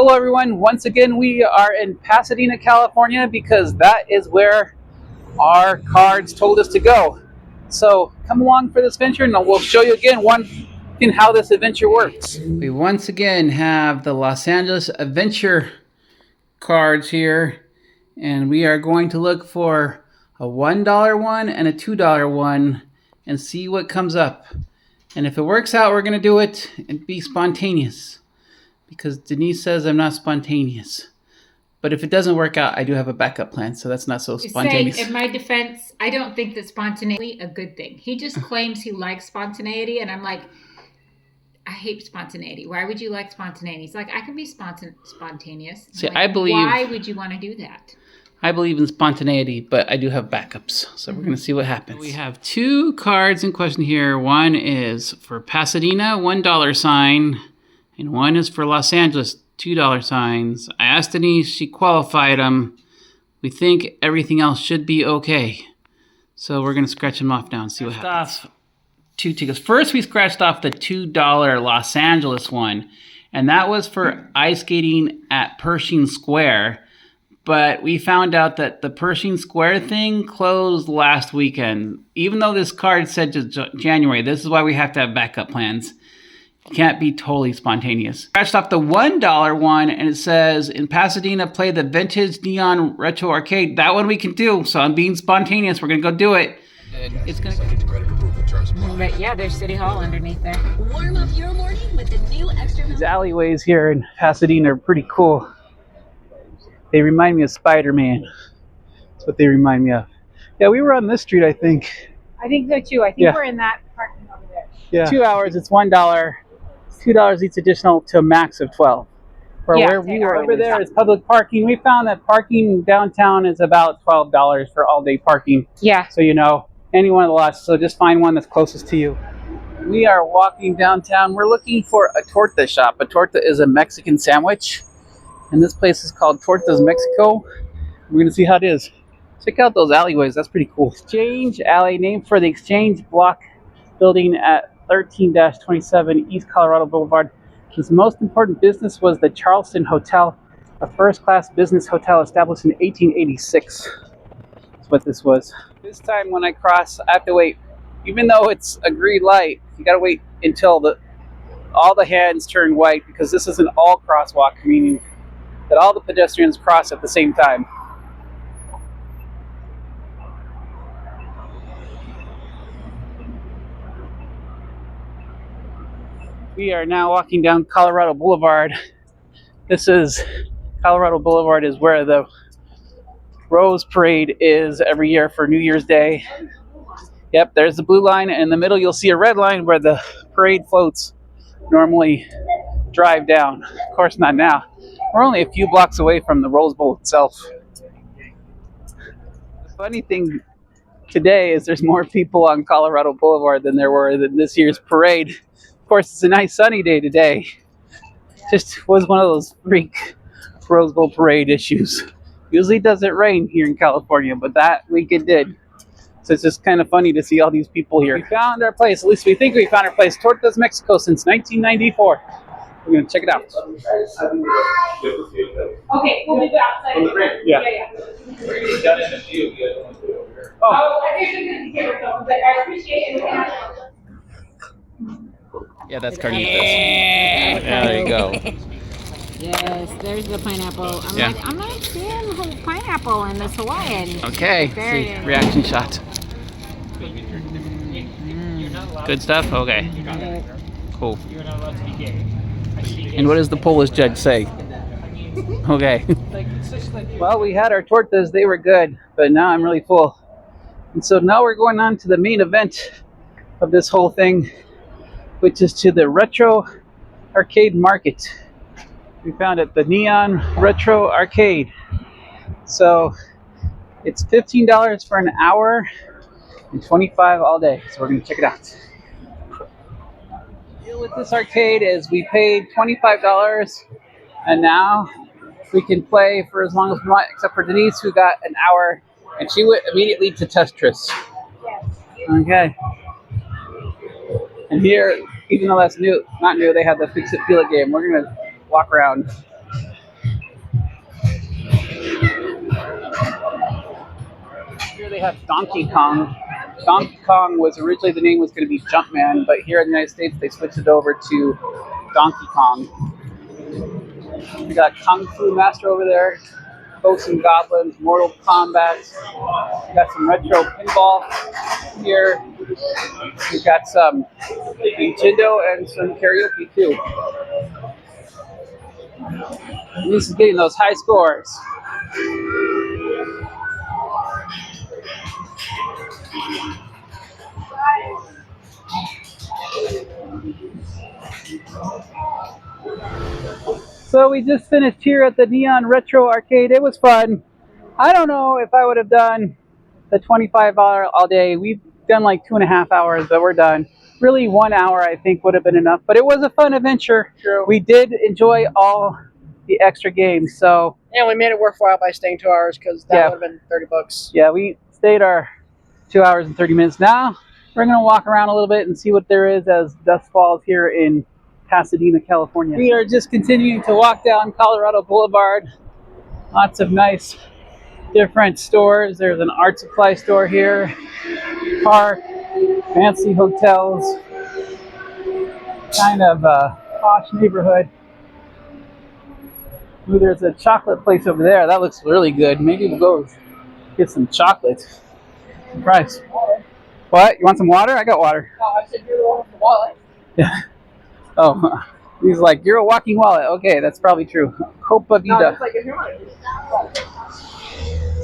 Hello everyone, once again we are in Pasadena, California because that is where our cards told us to go. So come along for this adventure and we'll show you again how this adventure works. We once again have the Los Angeles Adventure cards here, and we are going to look for a $1 one and a $2 one and see what comes up. And if it works out, we're going to do it and be spontaneous, because Denise says I'm not spontaneous. But if it doesn't work out, I do have a backup plan, so that's not so spontaneous. Say, in my defense, I don't think that spontaneity is a good thing. He just claims he likes spontaneity, and I'm like, I hate spontaneity. Why would you like spontaneity? He's like, I can be spontaneous. See, like, I believe. Why would you want to do that? I believe in spontaneity, but I do have backups, so we're going to see what happens. We have two cards in question here. One is for Pasadena, $1 sign, and one is for Los Angeles, $2 signs. I asked Denise, she qualified them. We think everything else should be okay. So we're going to scratch them off now and see what happens. Two tickets. First, we scratched off the $2 Los Angeles one, and that was for ice skating at Pershing Square. But we found out that the Pershing Square thing closed last weekend. Even though this card said January, this is why we have to have backup plans. You can't be totally spontaneous. Scratched off the $1 one, and it says, in Pasadena, play the vintage neon retro arcade. That one we can do, so I'm being spontaneous. We're going to go do it. It's going to... But yeah, there's City Hall underneath there. Warm up your morning with the new extra... These alleyways here in Pasadena are pretty cool. They remind me of Spider-Man. That's what they remind me of. Yeah, we were on this street, I think. I think so too. I think we're in that parking over there. Yeah. 2 hours, it's $1. $2 each additional to a max of 12. Where we were over there is public parking. We found that parking downtown is about $12 for all-day parking. Yeah. So, you know, any one of the lots. So just find one that's closest to you. We are walking downtown. We're looking for a torta shop. A torta is a Mexican sandwich. And this place is called Tortas Mexico. We're going to see how it is. Check out those alleyways. That's pretty cool. Exchange Alley, named for the Exchange Block building at 13-27 East Colorado Boulevard. His most important business was the Charleston Hotel, a first-class business hotel established in 1886. That's what this was. This time when I cross, I have to wait. Even though it's a green light, you got to wait until all the hands turn white, because this is an all crosswalk, meaning that all the pedestrians cross at the same time. We are now walking down Colorado Boulevard. Colorado Boulevard is where the Rose Parade is every year for New Year's Day. Yep, there's the blue line, and in the middle you'll see a red line where the parade floats normally drive down. Of course, not now. We're only a few blocks away from the Rose Bowl itself. The funny thing today is there's more people on Colorado Boulevard than there were in this year's parade. Of course, it's a nice sunny day today. Just was one of those freak Rose Bowl parade issues. Usually it doesn't rain here in California, but that week it did. So it's just kind of funny to see all these people here. We found our place, at least we think we found our place, Tortas Mexico, since 1994. We're going to check it out. Okay, we'll leave it outside. Yeah. Oh, I think it's going to be camera, but I appreciate it. Yeah, that's Carnitas. Yeah, there you go. Yes, there's the pineapple. I'm not seeing whole pineapple in this Hawaiian. Okay, see, reaction shot. Good stuff? Okay. Cool. And what does the Polish judge say? Okay. Well, we had our tortas. They were good, but now I'm really full. And so now we're going on to the main event of this whole thing, which is to the Retro Arcade Market. We found it, the Neon Retro Arcade. So it's $15 for an hour and $25 all day. So we're going to check it out. The deal with this arcade is we paid $25, and now we can play for as long as we want, except for Denise, who got an hour, and she went immediately to Tetris. Okay. And here, even though that's not new, they have the Fix It Feel It game. We're going to walk around. Here they have Donkey Kong. Donkey Kong was originally, the name was going to be Jumpman, but here in the United States they switched it over to Donkey Kong. We got Kung Fu Master over there, Ghosts and Goblins, Mortal Kombat. We got some retro pinball here. We got some Nintendo and some karaoke too. And this is getting those high scores. So we just finished here at the Neon Retro Arcade. It was fun. I don't know if I would have done the $25 all day. We've done like 2.5 hours, but we're done. Really 1 hour I think would have been enough, but it was a fun adventure. True. We did enjoy all the extra games, so Yeah, we made it worthwhile by staying 2 hours because that Yeah. would have been $30. yeah, we stayed our 2 hours and 30 minutes. Now we're gonna walk around a little bit and see what there is as dusk falls here in Pasadena, California. We are just continuing to walk down Colorado Boulevard. Lots of nice different stores. There's an art supply store here, park, fancy hotels, kind of a posh neighborhood. Ooh, there's a chocolate place over there. That looks really good. Maybe we'll go get some chocolate. Surprise. What? You want some water? I got water. No, I said you're the one with the wallet. Yeah. Oh, he's like, you're a walking wallet. Okay, that's probably true. Copa Vida. No, it's like if you want it.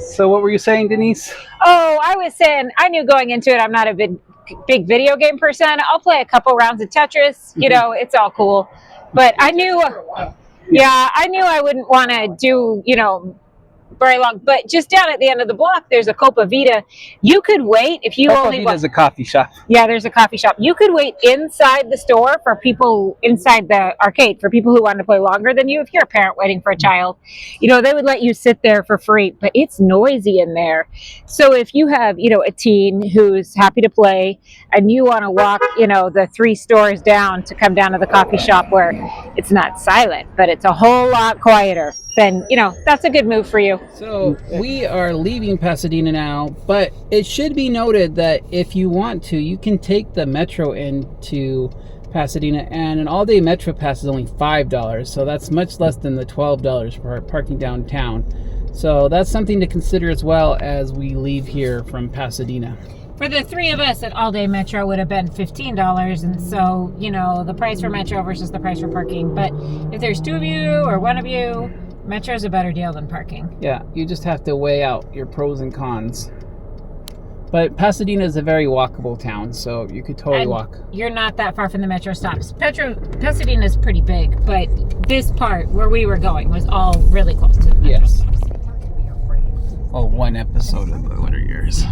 So what were you saying, Denise? Oh, I was saying, I knew going into it, I'm not a big video game person. I'll play a couple rounds of Tetris. You know, it's all cool. But I knew, yeah, I knew I wouldn't want to do, you know, very long. But just down at the end of the block, there's a Copa Vida. You could wait if you Copa only Vida is a coffee shop. Yeah, there's a coffee shop. You could wait inside the store for people inside the arcade, for people who want to play longer than you. If you're a parent waiting for a child, you know, they would let you sit there for free, but it's noisy in there. So if you have, you know, a teen who's happy to play and you want to walk, you know, the 3 stores down to come down to the coffee shop where it's not silent, but it's a whole lot quieter, then, you know, that's a good move for you. So we are leaving Pasadena now, but it should be noted that if you want to, you can take the metro into Pasadena, and an all-day metro pass is only $5, so that's much less than the $12 for parking downtown. So that's something to consider as well as we leave here from Pasadena. For the 3 of us, an all-day metro would have been $15, and so, you know, the price for metro versus the price for parking. But if there's 2 of you or 1 of you, metro's a better deal than parking. Yeah, you just have to weigh out your pros and cons. But Pasadena is a very walkable town, so you could totally walk. You're not that far from the metro stops. Pasadena is pretty big, but this part where we were going was all really close to the metro stops. Oh, 1 episode of the What Are Yours?